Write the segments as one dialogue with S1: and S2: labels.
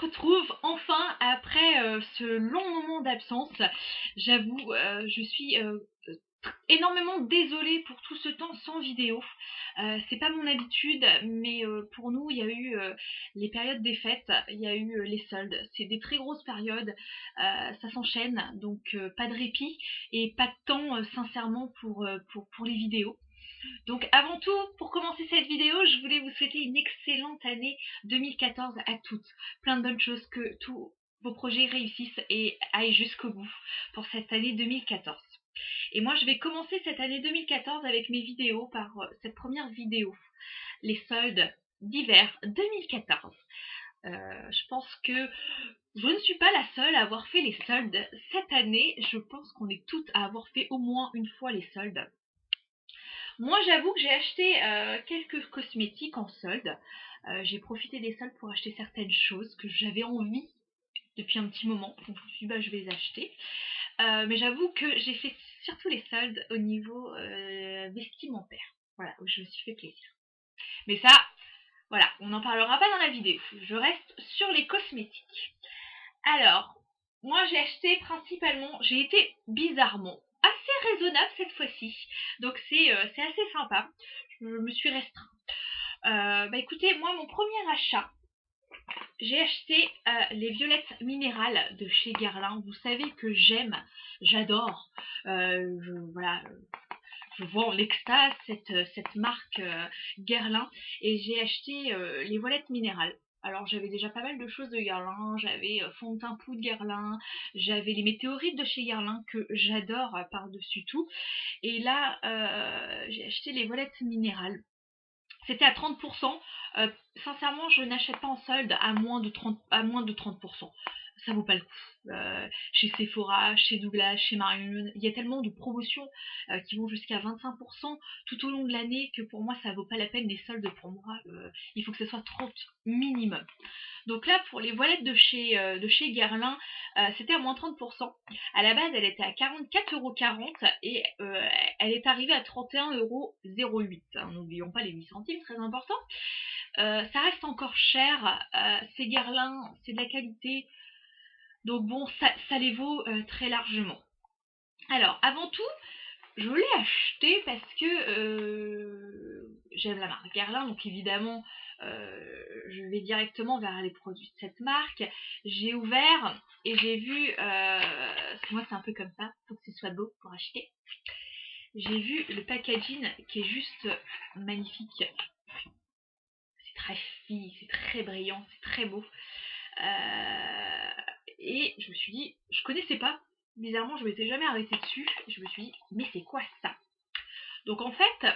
S1: retrouve enfin après ce long moment d'absence. J'avoue, je suis énormément désolée pour tout ce temps sans vidéo. C'est pas mon habitude, mais pour nous, il y a eu les périodes des fêtes, il y a eu les soldes. C'est des très grosses périodes, ça s'enchaîne, donc pas de répit et pas de temps, sincèrement, pour les vidéos. Donc avant tout, pour commencer cette vidéo, je voulais vous souhaiter une excellente année 2014 à toutes. Plein de bonnes choses, que tous vos projets réussissent et aillent jusqu'au bout pour cette année 2014. Et moi, je vais commencer cette année 2014 avec mes vidéos par cette première vidéo, les soldes d'hiver 2014. Je pense que je ne suis pas la seule à avoir fait les soldes cette année. Je pense qu'on est toutes à avoir fait au moins une fois les soldes. Moi, j'avoue que j'ai acheté quelques cosmétiques en solde. J'ai profité des soldes pour acheter certaines choses que j'avais envie depuis un petit moment. Donc, je me suis dit, bah, je vais les acheter. Mais j'avoue que j'ai fait surtout les soldes au niveau vestimentaire. Voilà, où je me suis fait plaisir. Mais ça, voilà, on n'en parlera pas dans la vidéo. Je reste sur les cosmétiques. Alors, moi j'ai acheté principalement, j'ai été bizarrement assez raisonnable cette fois-ci. Donc c'est assez sympa. Je me suis restreint. Bah écoutez, moi mon premier achat, j'ai acheté les violettes minérales de chez Guerlain. Vous savez que j'adore. Voilà, je vois en extase cette marque Guerlain et j'ai acheté les voilettes minérales. Alors j'avais déjà pas mal de choses de Guerlain, j'avais fond de teint poudre Guerlain, j'avais les météorites de chez Guerlain que j'adore par-dessus tout. Et là, j'ai acheté les voilettes minérales. C'était à 30%. Sincèrement, je n'achète pas en solde à moins de 30%. Ça vaut pas le coup. Chez Sephora, chez Douglas, chez Marion, il y a tellement de promotions qui vont jusqu'à 25% tout au long de l'année que pour moi ça vaut pas la peine les soldes pour moi. Il faut que ce soit 30 minimum. Donc là, pour les voilettes de chez Guerlain, c'était à moins 30%. À la base, elle était à 44,40 € et elle est arrivée à 31,08 €. N'oublions pas les 8 centimes, très important. Ça reste encore cher. C'est Guerlain, c'est de la qualité. Donc bon, ça les vaut très largement. Alors, avant tout, je l'ai acheté parce que j'aime la marque Guerlain, donc évidemment, je vais directement vers les produits de cette marque. J'ai ouvert et j'ai vu, parce que moi c'est un peu comme ça, faut que ce soit beau pour acheter. J'ai vu le packaging qui est juste magnifique. C'est très fin, c'est très brillant, c'est très beau. Et je me suis dit, je connaissais pas. Bizarrement, je m'étais jamais arrêtée dessus. Je me suis dit, mais c'est quoi ça? Donc en fait,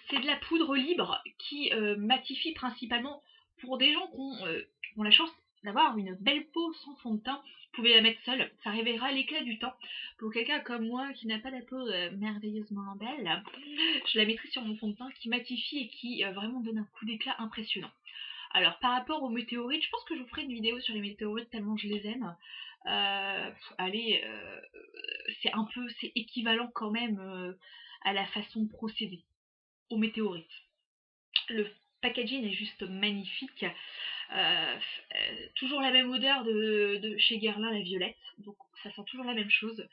S1: c'est de la poudre libre qui matifie principalement pour des gens qui ont la chance d'avoir une belle peau sans fond de teint. Vous pouvez la mettre seule, ça révélera l'éclat du temps. Pour quelqu'un comme moi qui n'a pas la peau merveilleusement belle, je la mettrai sur mon fond de teint qui matifie et qui vraiment donne un coup d'éclat impressionnant. Alors par rapport aux météorites, je pense que je vous ferai une vidéo sur les météorites tellement je les aime. Allez, c'est équivalent quand même à la façon de procéder aux météorites. Le packaging est juste magnifique. Toujours la même odeur de chez Guerlain, la violette. Donc ça sent toujours la même chose.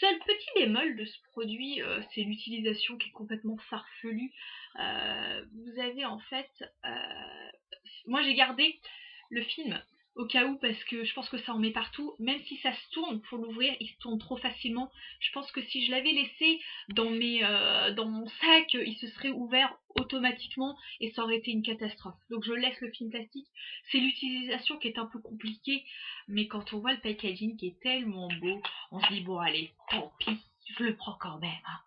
S1: Seul petit bémol de ce produit, c'est l'utilisation qui est complètement farfelue. Vous avez en fait... moi j'ai gardé le film au cas où parce que je pense que ça en met partout. Même si ça se tourne pour l'ouvrir, il se tourne trop facilement. Je pense que si je l'avais laissé dans mon sac, il se serait ouvert automatiquement et ça aurait été une catastrophe. Donc je laisse le film plastique. C'est l'utilisation qui est un peu compliquée, mais quand on voit le packaging qui est tellement beau, on se dit bon allez, tant pis, je le prends quand même. Hein.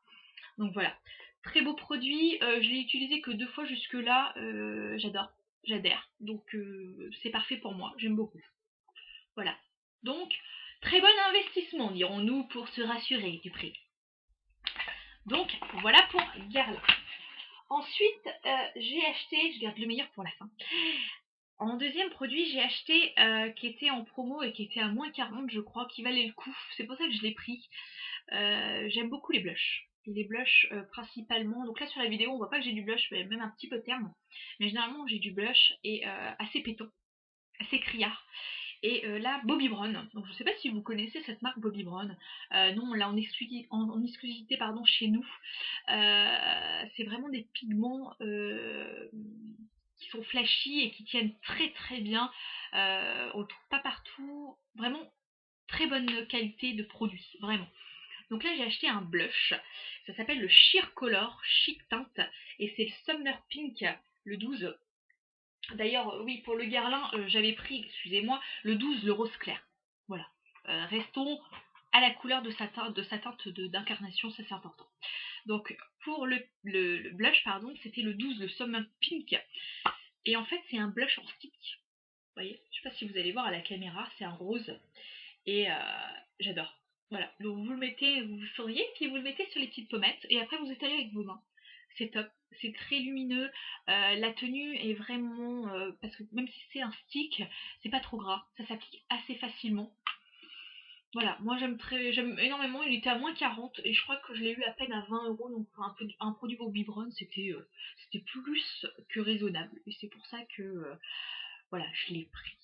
S1: Donc voilà, très beau produit. Je l'ai utilisé que 2 fois jusque là. J'adhère. Donc c'est parfait pour moi. J'aime beaucoup. Voilà. Donc très bon investissement, dirons-nous, pour se rassurer du prix. Donc voilà pour Guerlain. Ensuite, j'ai acheté, je garde le meilleur pour la fin. En deuxième produit, j'ai acheté qui était en promo et qui était à moins 40, je crois, qui valait le coup. C'est pour ça que je l'ai pris. J'aime beaucoup les blushs. Les blushs principalement. Donc là sur la vidéo, on voit pas que j'ai du blush, même un petit peu terne. Mais généralement, j'ai du blush et assez pétant. c'est Criard. Et là, Bobbi Brown. Donc je ne sais pas si vous connaissez cette marque Bobbi Brown. Nous, on l'a en exclusivité pardon, chez nous. C'est vraiment des pigments qui sont flashy et qui tiennent très très bien. On le trouve pas partout. Vraiment très bonne qualité de produit, vraiment. Donc là, j'ai acheté un blush. Ça s'appelle le Sheer Color Chic Tint. Et c'est le Summer Pink, le 12. D'ailleurs, oui, pour le Guerlain, j'avais pris, excusez-moi, le 12, le rose clair. Voilà. Restons à la couleur de sa teinte d'incarnation, ça c'est important. Donc, pour le blush, pardon, c'était le 12, le Summer Pink. Et en fait, c'est un blush en stick. Vous voyez, je sais pas si vous allez voir à la caméra, c'est un rose. Et j'adore. Voilà, donc vous le mettez, vous souriez, puis vous le mettez sur les petites pommettes, et après vous étalez avec vos mains. C'est top, c'est très lumineux, la tenue est vraiment, parce que même si c'est un stick, c'est pas trop gras, ça s'applique assez facilement. Voilà, moi j'aime énormément, il était à moins 40, et je crois que je l'ai eu à peine à 20 €, donc pour un produit Bobbi Brown, c'était plus que raisonnable, et c'est pour ça que, voilà, je l'ai pris.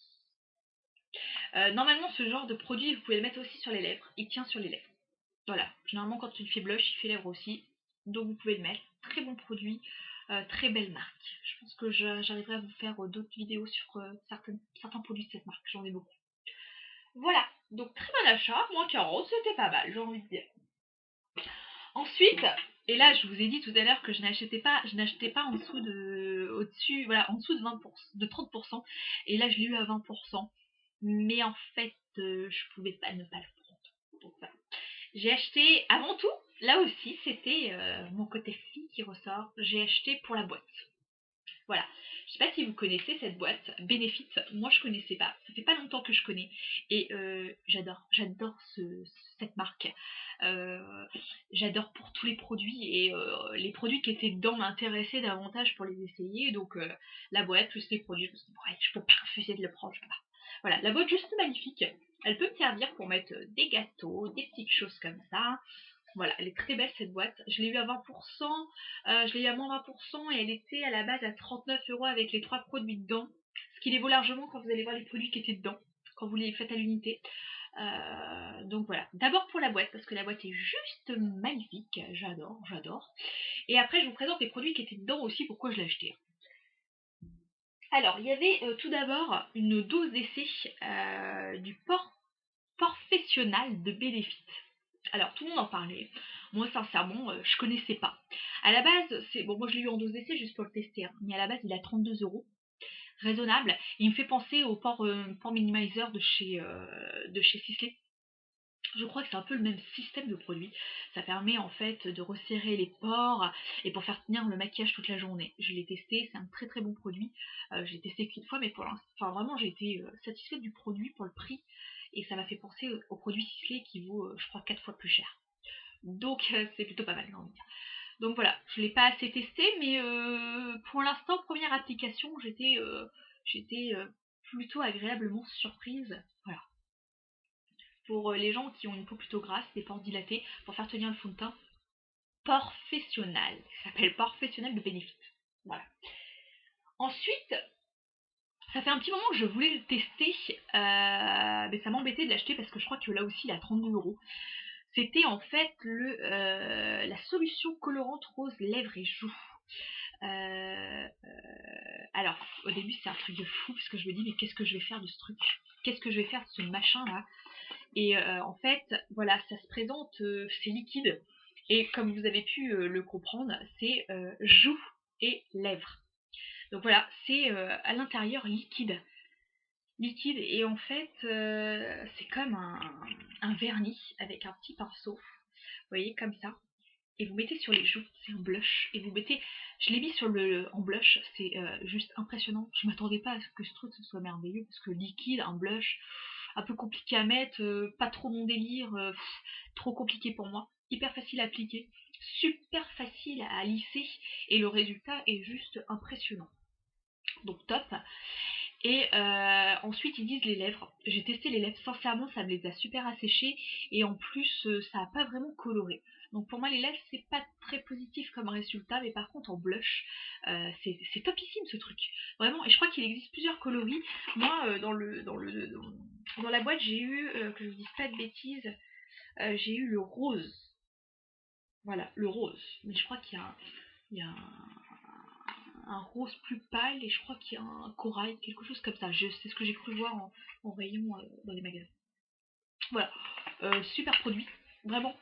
S1: Normalement, ce genre de produit, vous pouvez le mettre aussi sur les lèvres. Il tient sur les lèvres. Voilà. Généralement, quand il fait blush, il fait lèvres aussi. Donc, vous pouvez le mettre. Très bon produit. Très belle marque. Je pense que j'arriverai à vous faire d'autres vidéos sur certains produits de cette marque. J'en ai beaucoup. Voilà. Donc, très bon achat. Moins 40, c'était pas mal, j'ai envie de dire. Ensuite, et là, je vous ai dit tout à l'heure que je n'achetais pas en dessous de, au-dessus, voilà, en dessous de 20%, de 30%. Et là, je l'ai eu à 20%. Mais en fait, je pouvais pas ne pas le prendre. Donc voilà. J'ai acheté, avant tout, là aussi, c'était mon côté fille qui ressort. J'ai acheté pour la boîte. Voilà. Je sais pas si vous connaissez cette boîte, Benefit. Moi, je connaissais pas. Ça fait pas longtemps que je connais. Et j'adore cette marque. J'adore pour tous les produits. Et les produits qui étaient dedans m'intéressaient davantage pour les essayer. Donc, la boîte plus les produits, je me suis dit, ouais, je peux pas refuser de le prendre. Je peux pas. Voilà, la boîte juste magnifique. Elle peut me servir pour mettre des gâteaux, des petites choses comme ça. Voilà, elle est très belle cette boîte. Je l'ai eu à 20%, je l'ai eu à moins 20% et elle était à la base à 39 € avec les 3 produits dedans. Ce qui les vaut largement quand vous allez voir les produits qui étaient dedans, quand vous les faites à l'unité. Donc voilà, d'abord pour la boîte, parce que la boîte est juste magnifique. J'adore. Et après, je vous présente les produits qui étaient dedans aussi, pourquoi je l'ai acheté. Alors, il y avait tout d'abord une dose d'essai du Professionnal de Benefit. Alors, tout le monde en parlait. Moi, sincèrement, je connaissais pas. À la base, bon, moi je l'ai eu en dose d'essai juste pour le tester, hein, mais à la base, il a 32 €. Raisonnable. Il me fait penser au pore minimizer de chez Sisley. Je crois que c'est un peu le même système de produit. Ça permet en fait de resserrer les pores et pour faire tenir le maquillage toute la journée. Je l'ai testé, c'est un très très bon produit. Je l'ai testé qu'une fois, mais pour l'instant, enfin vraiment j'ai été satisfaite du produit pour le prix et ça m'a fait penser au produit Sisley qui vaut, je crois, 4 fois plus cher. Donc c'est plutôt pas mal, j'ai envie de dire. Donc voilà, je l'ai pas assez testé, mais pour l'instant, première application, j'étais plutôt agréablement surprise. Voilà, pour les gens qui ont une peau plutôt grasse, des pores dilatés, pour faire tenir le fond de teint. Professionnel. Ça s'appelle Professionnel de Benefit. Voilà. Ensuite, ça fait un petit moment que je voulais le tester, mais ça m'embêtait de l'acheter parce que je crois que là aussi il a 32 €. C'était en fait la solution colorante rose lèvres et joues. Alors, au début c'est un truc de fou parce que je me dis mais qu'est-ce que je vais faire de ce truc? Qu'est-ce que je vais faire de ce machin là? Et en fait, voilà, ça se présente, c'est liquide. Et comme vous avez pu le comprendre, c'est joues et lèvres. Donc voilà, c'est à l'intérieur liquide. Liquide. Et en fait, c'est comme un vernis avec un petit pinceau. Vous voyez, comme ça. Et vous mettez sur les joues, c'est un blush. Et vous mettez, je l'ai mis en blush, c'est juste impressionnant. Je m'attendais pas à ce que ce truc soit merveilleux, parce que liquide, un blush, un peu compliqué à mettre, pas trop mon délire, trop compliqué pour moi. Hyper facile à appliquer, super facile à lisser, et le résultat est juste impressionnant. Donc top. Et ensuite ils disent les lèvres. J'ai testé les lèvres, sincèrement ça me les a super asséchées et en plus ça n'a pas vraiment coloré. Donc pour moi les lèvres c'est pas très positif comme résultat, mais par contre en blush c'est topissime ce truc. Vraiment, et je crois qu'il existe plusieurs coloris. Moi dans la boîte j'ai eu, que je vous dise pas de bêtises, j'ai eu le rose. Voilà, le rose. Mais je crois qu'il y a un rose plus pâle et je crois qu'il y a un corail, quelque chose comme ça. C'est ce que j'ai cru voir en rayon dans les magasins. Voilà, super produit, vraiment.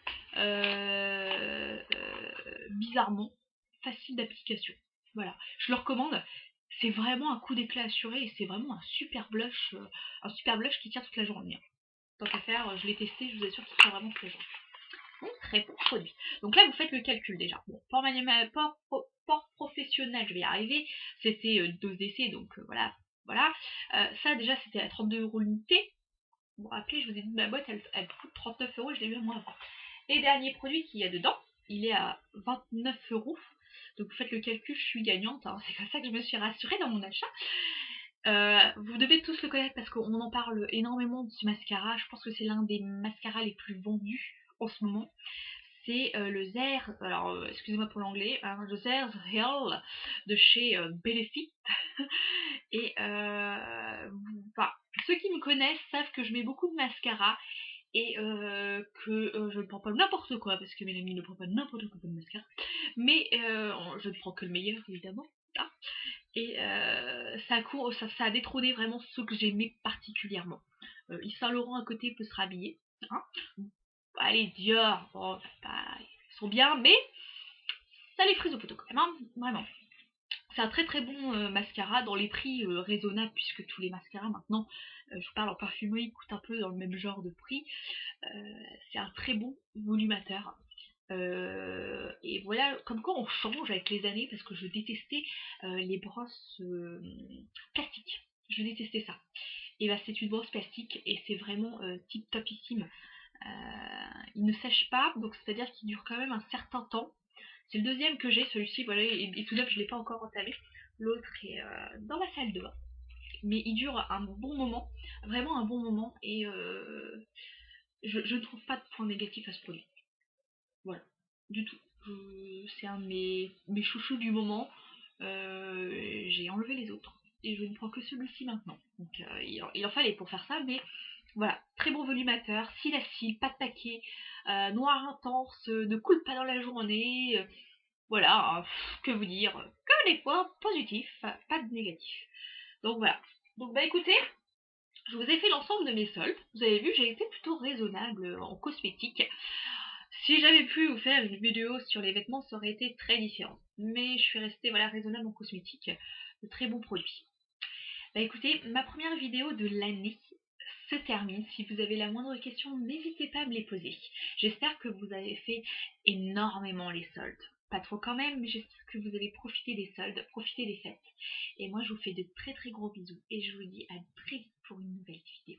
S1: Bizarrement, facile d'application. Voilà, je le recommande. C'est vraiment un coup d'éclat assuré et c'est vraiment un super blush qui tient toute la journée. Tant qu'à faire, je l'ai testé, je vous assure qu'il tient vraiment toute la journée. Donc, très bon produit. Donc là, vous faites le calcul déjà. Bon, port professionnel, je vais y arriver. C'était dose d'essai, donc voilà. Voilà. Ça, déjà, c'était à 32 € l'unité. Vous vous rappelez, je vous ai dit, ma boîte, elle coûte 39 €, je l'ai eu à moins 20. Les derniers produits qu'il y a dedans, il est à 29 €. Donc vous faites le calcul, je suis gagnante. Hein. C'est comme ça que je me suis rassurée dans mon achat. Vous devez tous le connaître parce qu'on en parle énormément de ce mascara. Je pense que c'est l'un des mascaras les plus vendus en ce moment. C'est le Zers, alors excusez-moi pour l'anglais, le Zers Real de chez Benefit. Et ceux qui me connaissent savent que je mets beaucoup de mascara et que je ne prends pas n'importe quoi, parce que mes amis ne prennent pas n'importe quoi comme mascara, mais je ne prends que le meilleur évidemment. Hein. Et ça a détrôné vraiment ceux que j'aimais particulièrement. Yves Saint Laurent à côté peut se rhabiller. Hein. Allez, Dior, bon, ils sont bien, mais ça les frise au poteau quand même, hein, vraiment. C'est un très très bon mascara dans les prix raisonnables, puisque tous les mascaras maintenant, je vous parle en parfumerie, coûtent un peu dans le même genre de prix. C'est un très bon volumateur. Et voilà, comme quoi on change avec les années, parce que je détestais les brosses plastiques. Je détestais ça. Et bah c'est une brosse plastique et c'est vraiment tip topissime. Il ne sèche pas, donc c'est-à-dire qu'il dure quand même un certain temps. C'est le deuxième que j'ai, celui-ci, voilà, et tout neuf, je ne l'ai pas encore entamé. L'autre est dans la salle de bain. Mais il dure un bon moment, vraiment un bon moment, et je ne trouve pas de point négatif à ce produit. Voilà, du tout. C'est un de mes chouchous du moment. J'ai enlevé les autres et je ne prends que celui-ci maintenant. Donc il en fallait pour faire ça, mais voilà, très bon volumateur, cils à cils, pas de paquet, noir intense, ne coule pas dans la journée. Voilà, que vous dire, que des points positifs, pas de négatifs. Donc voilà. Donc bah écoutez, je vous ai fait l'ensemble de mes soldes. Vous avez vu, j'ai été plutôt raisonnable en cosmétique. Si j'avais pu vous faire une vidéo sur les vêtements, ça aurait été très différent. Mais je suis restée voilà, raisonnable en cosmétique. De très bons produits. Bah écoutez, ma première vidéo de l'année se termine. Si vous avez la moindre question, n'hésitez pas à me les poser. J'espère que vous avez fait énormément les soldes. Pas trop quand même, mais j'espère que vous avez profité des soldes, profité des fêtes. Et moi, je vous fais de très très gros bisous et je vous dis à très vite pour une nouvelle vidéo.